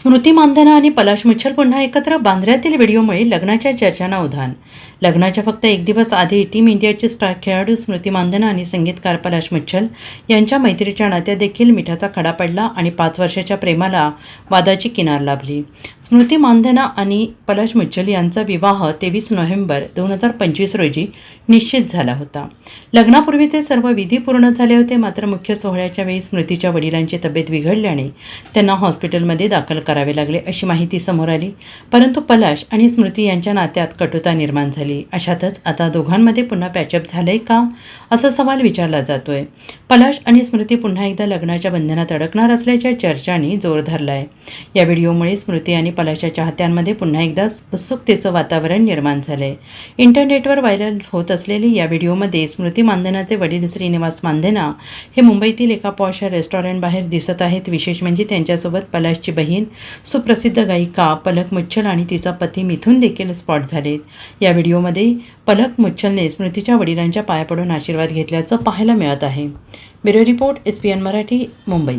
स्मृती मानधना आणि पलाश मुच्छल पुन्हा एकत्र बांद्र्यातील व्हिडिओमुळे लग्नाच्या चर्चांना उधाण. लग्नाच्या फक्त एक दिवस आधी टीम इंडियाची स्टार खेळाडू स्मृती मानधना आणि संगीतकार पलाश मुच्छल यांच्या मैत्रीच्या नात्यात देखील मिठाचा खडा पडला आणि 5 वर्षाच्या प्रेमाला वादाची किनार लाभली. स्मृती मानधना आणि पलाश मुच्छल यांचा विवाह 23 नोव्हेंबर 2025 रोजी निश्चित झाला होता. लग्नापूर्वीचे सर्व विधी पूर्ण झाले होते, मात्र मुख्य सोहळ्याच्या वेळी स्मृतीच्या वडिलांची तब्येत बिघडल्याने त्यांना हॉस्पिटलमध्ये दाखल करावे लागले अशी माहिती समोर आली. परंतु पलाश आणि स्मृती यांच्या नात्यात कटुता निर्माण झाली. अशातच आता दोघांमध्ये पुन्हा पॅचअप झालंय का असा सवाल विचारला जातोय. पलाश आणि स्मृती पुन्हा एकदा लग्नाच्या बंधनात अडकणार असल्याच्या चर्चांनी जोर धरलाय. या व्हिडिओमुळे स्मृती आणि पलाशच्या चाहत्यांमध्ये पुन्हा एकदा उत्सुकतेचं वातावरण निर्माण झालंय. इंटरनेटवर व्हायरल होत असलेली या व्हिडिओमध्ये स्मृती मानधनाचे वडील श्रीनिवास मानधना हे मुंबईतील एका पॉश रेस्टॉरंट बाहेर दिसत आहेत. विशेष म्हणजे त्यांच्यासोबत पलाशची बहीण सुप्रसिद्ध गायिका पलक मुच्छल आणि तिचा पती मिथुन देखील स्पॉट झालेत. या व्हिडिओमध्ये पलक मुच्छलने स्मृतीच्या वडिलांच्या पाया पडून आशीर्वाद घेतल्याचं पाहायला मिळत आहे. Bureau report, SPN Marathi, Mumbai.